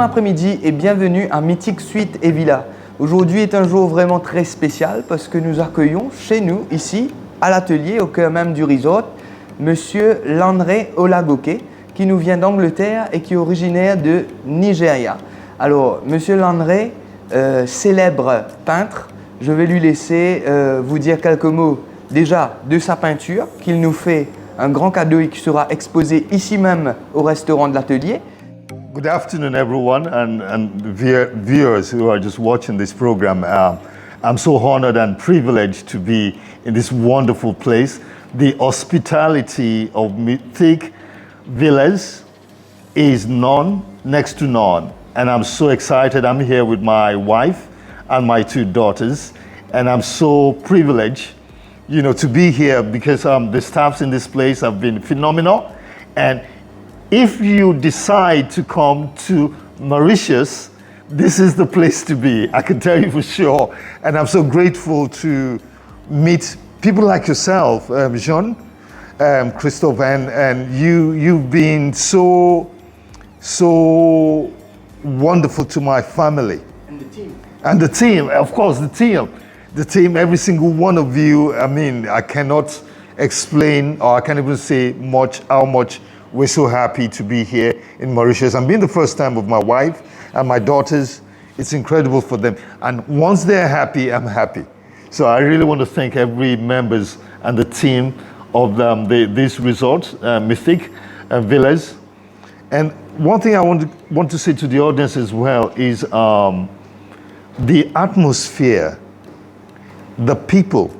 après-midi et bienvenue à Mythic Suite et Villa. Aujourd'hui est un jour vraiment très spécial parce que nous accueillons chez nous, ici, à l'atelier, au cœur même du resort, Monsieur Lanre Olagoke, qui nous vient d'Angleterre et qui est originaire de Nigeria. Alors, Monsieur Lanre, célèbre peintre, je vais lui laisser vous dire quelques mots déjà de sa peinture qu'il nous fait un grand cadeau et qui sera exposé ici même au restaurant de l'atelier. Good afternoon, everyone, and viewers who are just watching this program. I'm so honored and privileged to be in this wonderful place. The hospitality of Mythic Villas is next to none. And I'm so excited. I'm here with my wife and my two daughters. And I'm so privileged, to be here because the staffs in this place have been phenomenal. And if you decide to come to Mauritius, this is the place to be. I can tell you for sure. And I'm so grateful to meet people like yourself, Jean, Christophe, and you've been so wonderful to my family. And the team. And the team, of course, the team. The team, every single one of you, I cannot explain or I can't even say how much we're so happy to be here in Mauritius. And being the first time of my wife and my daughters, it's incredible for them. And once they're happy, I'm happy. So I really want to thank every members and the team of this resort, Mythic Villas. And one thing I want to say to the audience as well is the atmosphere, the people,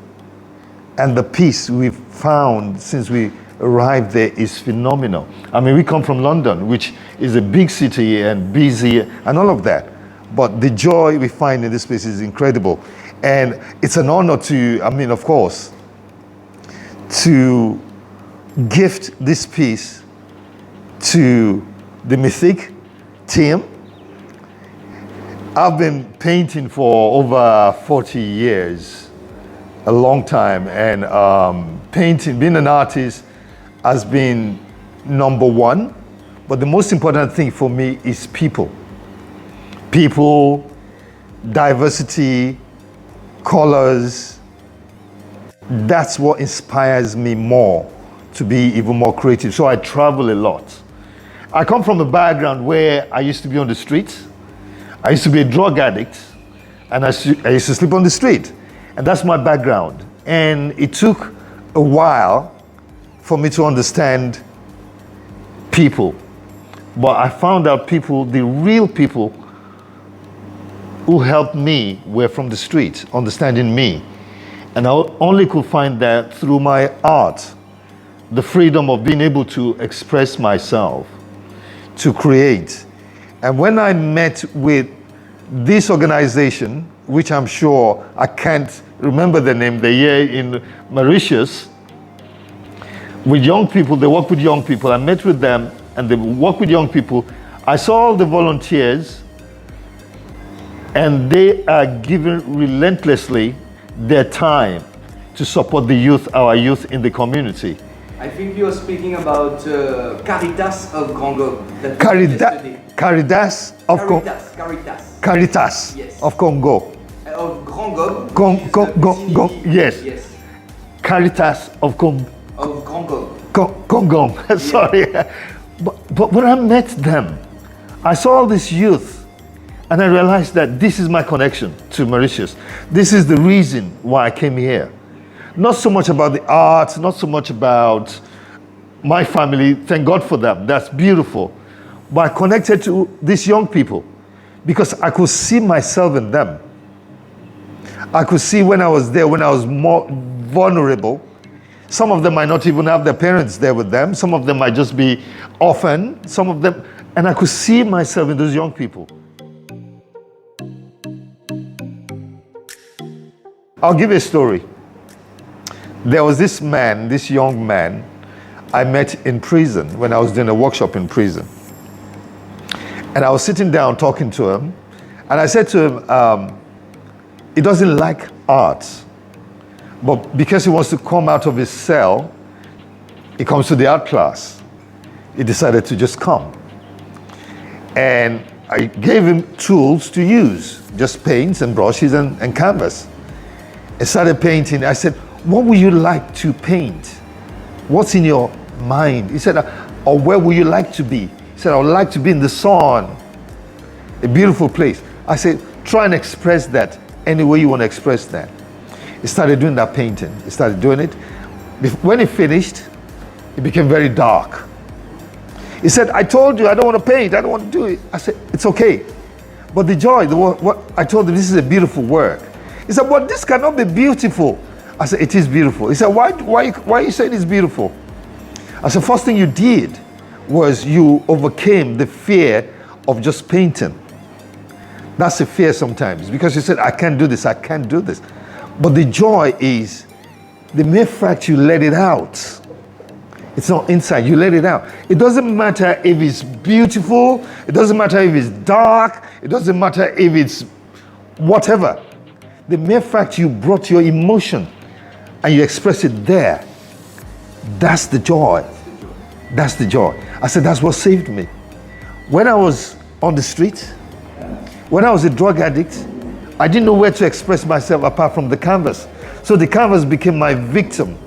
and the peace we've found since we arrived there is phenomenal. We come from London, which is a big city and busy and all of that. But the joy we find in this place is incredible. And it's an honor to, of course, to gift this piece to the Mythic team. I've been painting for over 40 years, a long time. And painting, being an artist, has been number one. But the most important thing for me is people. People, diversity, colors. That's what inspires me more to be even more creative. So I travel a lot. I come from a background where I used to be on the streets. I used to be a drug addict, and I used to sleep on the street. And that's my background. And it took a while for me to understand people. But I found out the real people who helped me were from the street, understanding me. And I only could find that through my art, the freedom of being able to express myself, to create. And when I met with this organization, which I'm sure I can't remember the name, they're here in Mauritius, with young people, they work with young people. I met with them and they work with young people. I saw all the volunteers and they are giving relentlessly their time to support the youth, our youth in the community. I think you're speaking about Caritas of Congo. Caritas of Congo. Caritas Yes. of Congo. Of Congo. Yes. Yes. Caritas of Congo. Of Congo. Congo. Sorry. But when I met them, I saw all this youth and I realized that this is my connection to Mauritius. This is the reason why I came here. Not so much about the art, not so much about my family. Thank God for them. That's beautiful. But I connected to these young people because I could see myself in them. I could see when I was there, when I was more vulnerable. Some of them might not even have their parents there with them. Some of them might just be orphan. Some of them, and I could see myself in those young people. I'll give you a story. There was this young man, I met in prison when I was doing a workshop in prison. And I was sitting down talking to him, and I said to him, he doesn't like art, but because he wants to come out of his cell, he comes to the art class. He decided to just come. And I gave him tools to use, just paints and brushes and canvas. I started painting. I said, what would you like to paint? What's in your mind? He said, or where would you like to be? He said, I would like to be in the sun, a beautiful place. I said, try and express that any way you want to express that. He started doing that painting. He started doing it. When he finished, it became very dark. He said, I told you I don't want to paint. I don't want to do it. I said, it's okay. But the joy, what I told him, this is a beautiful work. He said, well, this cannot be beautiful. I said, it is beautiful. He said, why are you saying it's beautiful? I said, first thing you did was you overcame the fear of just painting. That's a fear sometimes, because you said, I can't do this, I can't do this. But the joy is the mere fact you let it out. It's not inside, you let it out. It doesn't matter if it's beautiful, it doesn't matter if it's dark, it doesn't matter if it's whatever. The mere fact you brought your emotion and you express it there, that's the joy. That's the joy. I said, that's what saved me. When I was on the street, when I was a drug addict, I didn't know where to express myself apart from the canvas. So the canvas became my victim.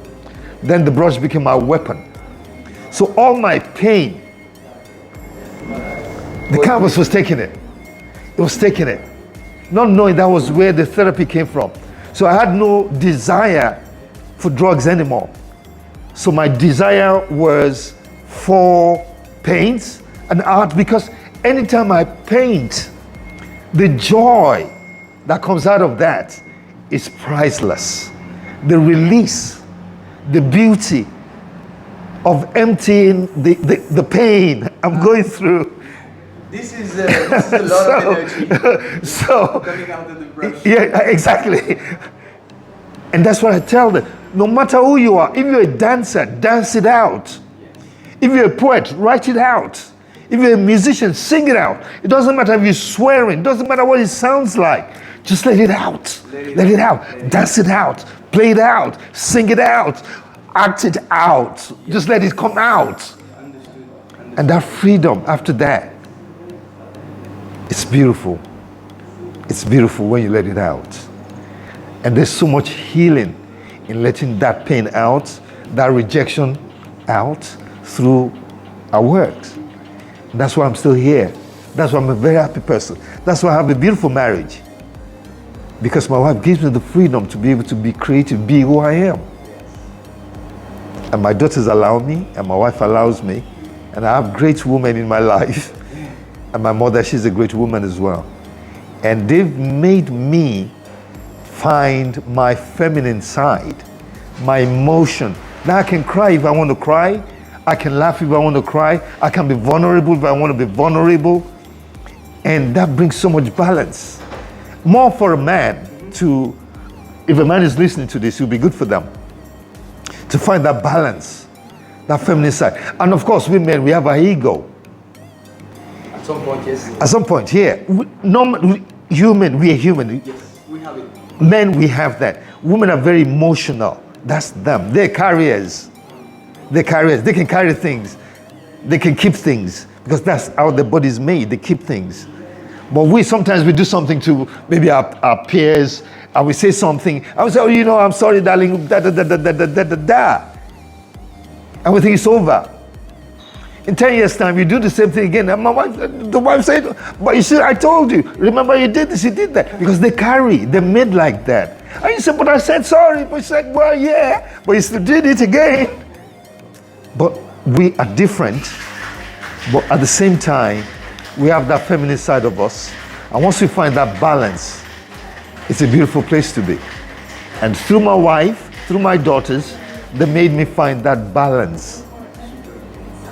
Then the brush became my weapon. So all my pain, the canvas was taking it. It was taking it. Not knowing that was where the therapy came from. So I had no desire for drugs anymore. So my desire was for paints and art, because anytime I paint, the joy that comes out of that is priceless. The release, the beauty of emptying the pain I'm going through. This is a lot of energy. So, Coming out of the brush. yeah, exactly. And that's what I tell them. No matter who you are, if you're a dancer, dance it out. If you're a poet, write it out. If you're a musician, sing it out. It doesn't matter if you're swearing. It doesn't matter what it sounds like. Just let it out. Let it out. Dance it out. Play it out. Sing it out. Act it out. Just let it come out. And that freedom after that, it's beautiful. It's beautiful when you let it out. And there's so much healing in letting that pain out, that rejection out through our works. And that's why I'm still here. That's why I'm a very happy person. That's why I have a beautiful marriage. Because my wife gives me the freedom to be able to be creative, be who I am. And my daughters allow me, and my wife allows me. And I have great women in my life. And my mother, she's a great woman as well. And they've made me find my feminine side, my emotion. Now I can cry if I want to cry. I can laugh if I want to cry. I can be vulnerable if I want to be vulnerable. And that brings so much balance. More for a man to, if a man is listening to this, it will be good for them to find that balance, that feminine side. And of course, we men, we have our ego. At some point, yes. At some point, yeah. Human, we are human. Yes, we have it. Men, we have that. Women are very emotional. That's them. They're carriers. They're carriers. They can carry things. They can keep things, because that's how the body is made. They keep things. But sometimes we do something to maybe our peers, and we say something, and we say, oh, you know, I'm sorry, darling, da da da da da da da da da. And we think it's over. In 10 years' time, you do the same thing again. And the wife said, but you see, I told you, remember you did this, you did that. Because they carry, they're made like that. And you said, but I said sorry. But you said, well, yeah, but you still did it again. But we are different, but at the same time, we have that feminine side of us. And once we find that balance, it's a beautiful place to be. And through my wife, through my daughters, they made me find that balance.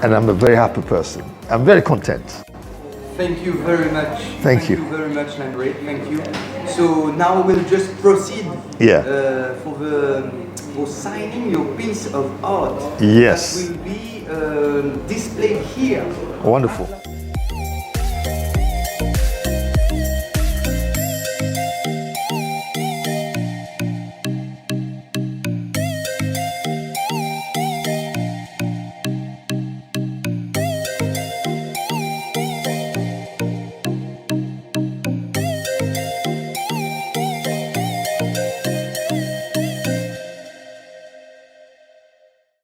And I'm a very happy person. I'm very content. Thank you very much. Thank you. Thank you very much, Lanre. Thank you. So now we'll just proceed for signing your piece of art. Yes. That will be displayed here. Wonderful.